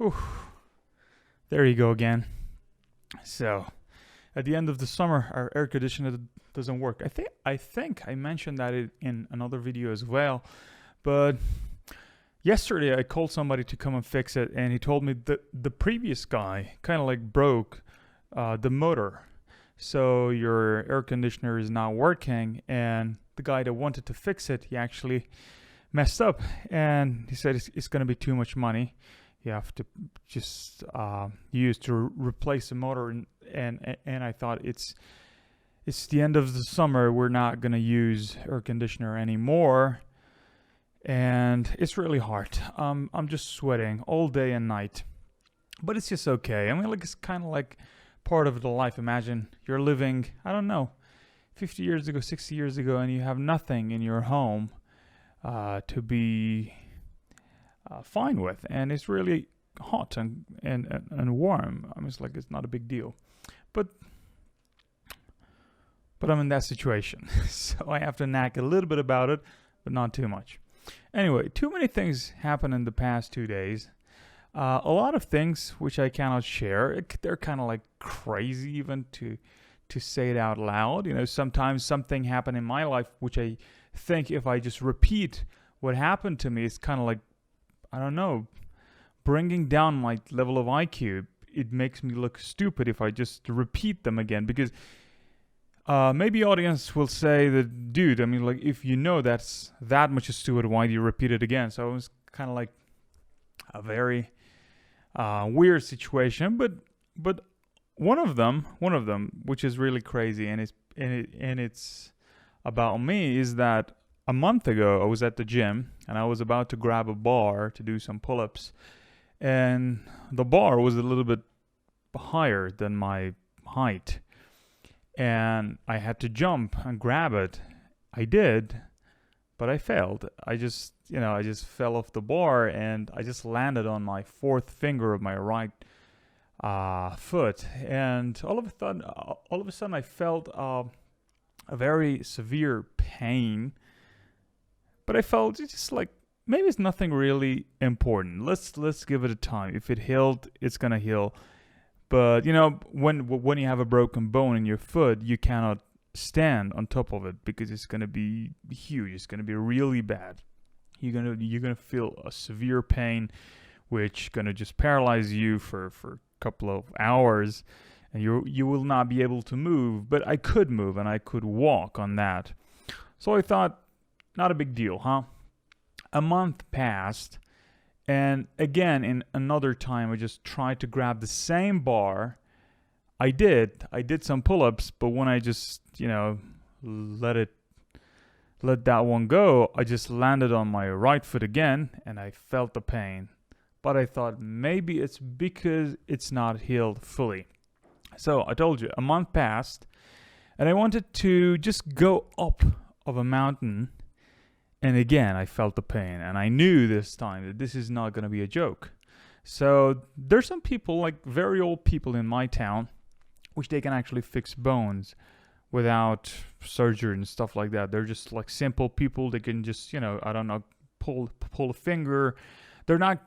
Whew. There you go again. So, at the end of the summer, our air conditioner doesn't work. I think I mentioned that in another video as well. But yesterday I called somebody to come and fix it, and he told me that the previous guy kind of like broke the motor. So your air conditioner is not working, and the guy that wanted to fix it, he actually messed up, and he said it's going to be too much money. You have to just use to replace the motor, and I thought it's the end of the summer. We're not going to use air conditioner anymore, and it's really hard. I'm just sweating all day and night, but it's just okay. I mean, like, it's kind of like part of the life. Imagine you're living, I don't know, 50 years ago, 60 years ago, and you have nothing in your home to be fine with, and it's really hot and warm. I mean, it's not a big deal, but I'm in that situation, so I have to nag a little bit about it, but not too much. Anyway, too many things happened in the past 2 days. A lot of things which I cannot share. They're kind of like crazy even to say it out loud. You know, sometimes something happened in my life which I think if I just repeat what happened to me, it's kind of like, I don't know, bringing down my level of IQ. It makes me look stupid if I just repeat them again, because maybe audience will say that, dude, I mean, like, if you know that's that much is stupid, why do you repeat it again? So it was kind of like a very weird situation, but one of them, which is really crazy, and it's about me, is that a month ago I was at the gym and I was about to grab a bar to do some pull-ups, and the bar was a little bit higher than my height, and I had to jump and grab it. I did, but I failed. I just fell off the bar, and I just landed on my fourth finger of my right foot, and all of a sudden I felt a very severe pain. But I felt just like, maybe it's nothing really important. Let's give it a time. If it healed, it's gonna heal. But you know, when you have a broken bone in your foot, you cannot stand on top of it because it's gonna be huge. It's gonna be really bad. You're gonna feel a severe pain, which gonna just paralyze you for a couple of hours, and you will not be able to move. But I could move, and I could walk on that. So I thought, not a big deal, huh? A month passed, and again, in another time, I just tried to grab the same bar. I did some pull-ups, but when I just, let that one go, I just landed on my right foot again, and I felt the pain. But I thought maybe it's because it's not healed fully. So I told you, a month passed, and I wanted to just go up of a mountain. And again, I felt the pain, and I knew this time that this is not going to be a joke. So there's some people, like very old people in my town, which they can actually fix bones without surgery and stuff like that. They're just like simple people. They can just, pull a finger. They're not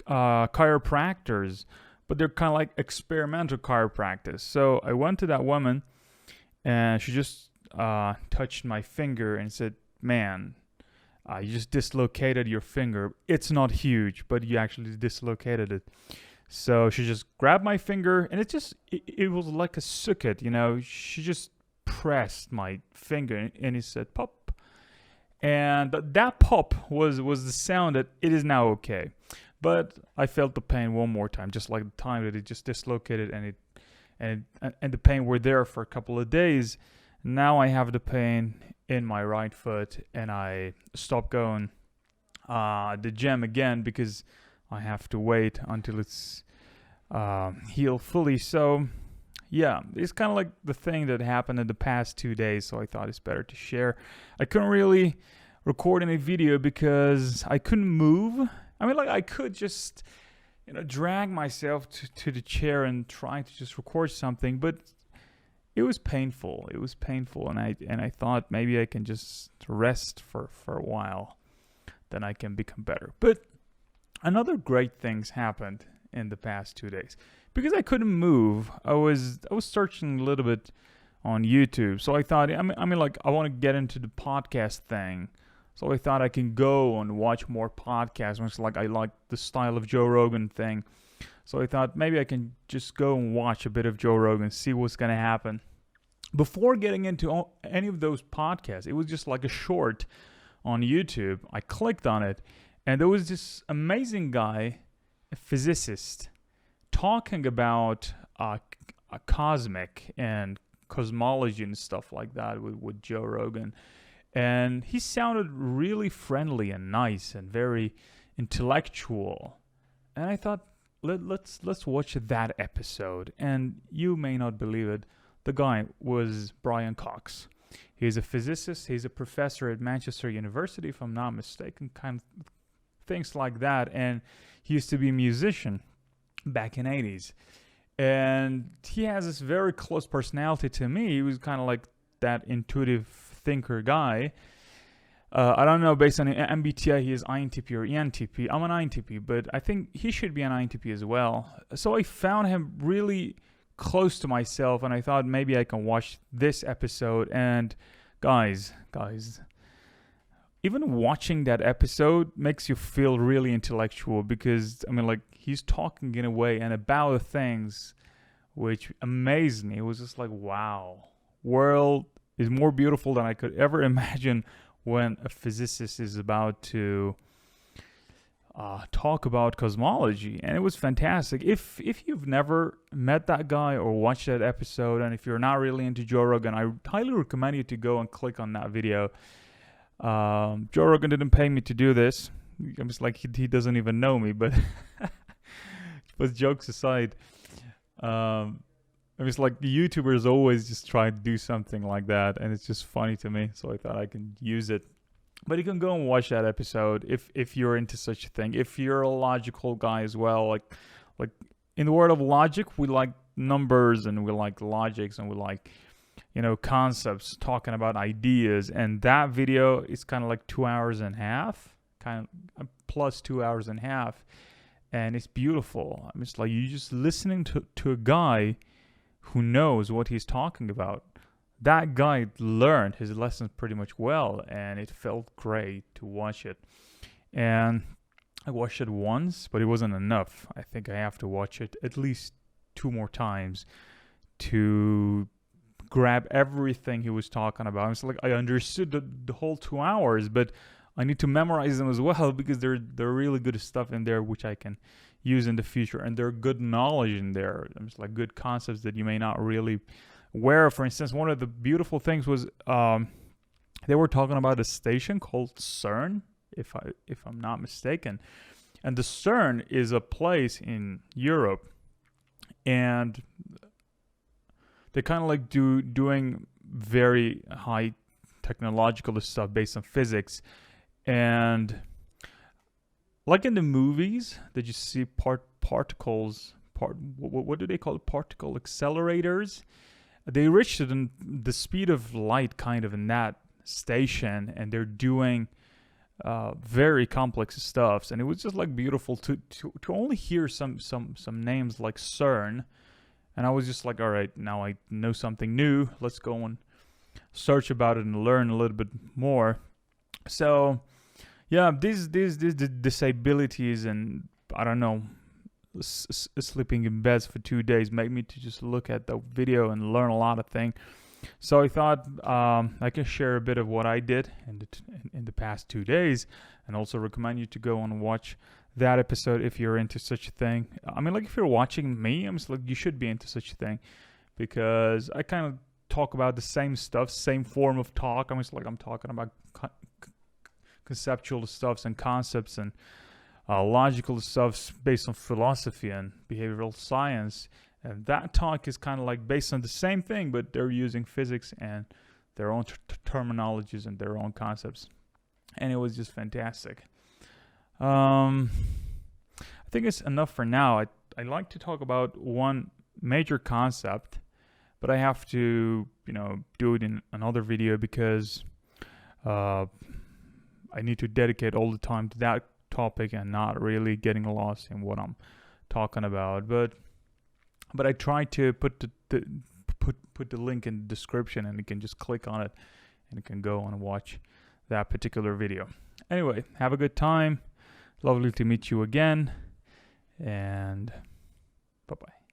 chiropractors, but they're kind of like experimental chiropractors. So I went to that woman, and she just touched my finger and said, "Man, you just dislocated your finger. It's not huge, but you actually dislocated it." So she just grabbed my finger, and it was like a socket, She just pressed my finger, and it said pop. And that pop was the sound that it is now okay. But I felt the pain one more time, just like the time that it just dislocated, and the pain were there for a couple of days. Now I have the pain in my right foot, and I stopped going the gym again because I have to wait until it's healed fully. So yeah, it's kind of like the thing that happened in the past 2 days, so I thought it's better to share. I couldn't really record any video because I couldn't move. I mean, like, I could just drag myself to the chair and try to just record something, but it was painful. And I thought maybe I can just rest for a while, then I can become better. But another great things happened in the past 2 days because I couldn't move. I was searching a little bit on YouTube, so I thought I want to get into the podcast thing. So I thought I can go and watch more podcasts. It's like I like the style of Joe Rogan thing. So I thought maybe I can just go and watch a bit of Joe Rogan, see what's going to happen. Before getting into any of those podcasts, it was just like a short on YouTube. I clicked on it, and there was this amazing guy, a physicist, talking about a cosmic and cosmology and stuff like that with Joe Rogan. And he sounded really friendly and nice and very intellectual. And I thought, let's watch that episode. And you may not believe it, the guy was Brian Cox. He's a physicist. He's a professor at Manchester University, if I'm not mistaken, kind of things like that. And he used to be a musician back in 80s. And he has this very close personality to me. He was kind of like that intuitive thinker guy. I don't know, based on MBTI, he is INTP or ENTP. I'm an INTP, but I think he should be an INTP as well. So I found him really close to myself, and I thought maybe I can watch this episode. And guys, even watching that episode makes you feel really intellectual because, he's talking in a way and about things which amazed me. It was just like, wow, world is more beautiful than I could ever imagine when a physicist is about to talk about cosmology. And it was fantastic. If you've never met that guy or watched that episode, and if you're not really into Joe Rogan, I highly recommend you to go and click on that video. Joe Rogan didn't pay me to do this. I'm just like, he doesn't even know me, but jokes aside, it's like the YouTubers always just try to do something like that, and it's just funny to me. So I thought I can use it. But you can go and watch that episode if you're into such a thing. If you're a logical guy as well, like in the world of logic, we like numbers and we like logics and we like concepts, talking about ideas. And that video is kind of like 2 hours and a half, kind of plus 2 hours and a half, and it's beautiful. It's like you're just listening to a guy who knows what he's talking about. That guy learned his lessons pretty much well, and it felt great to watch it. And I watched it once, but it wasn't enough. I think I have to watch it at least 2 more times to grab everything he was talking about. It's like I understood the whole 2 hours, but I need to memorize them as well because they're really good stuff in there which I can use in the future, and there are good knowledge in there. It's like good concepts that you may not really aware of. For instance, one of the beautiful things was they were talking about a station called CERN, if I'm not mistaken, and the CERN is a place in Europe, and they kind of like doing very high technological stuff based on physics. And like in the movies that you see particles, what do they call it? Particle accelerators. They reached the speed of light kind of in that station, and they're doing very complex stuff. And it was just like beautiful to only hear some names like CERN. And I was just like, all right, now I know something new. Let's go and search about it and learn a little bit more. So yeah, these disabilities and I don't know, sleeping in beds for 2 days made me to just look at the video and learn a lot of things. So I thought I can share a bit of what I did in the past 2 days, and also recommend you to go and watch that episode if you're into such a thing. If you're watching me, I'm just like, you should be into such a thing, because I kind of talk about the same stuff, same form of talk. I'm talking about conceptual stuffs and concepts and logical stuffs based on philosophy and behavioral science. And that talk is kind of like based on the same thing, but they're using physics and their own terminologies and their own concepts. And it was just fantastic. I think it's enough for now. I like to talk about one major concept, but I have to, do it in another video because I need to dedicate all the time to that topic and not really getting lost in what I'm talking about. But I tried to put the link in the description, and you can just click on it and you can go and watch that particular video. Anyway, have a good time. Lovely to meet you again, and bye-bye.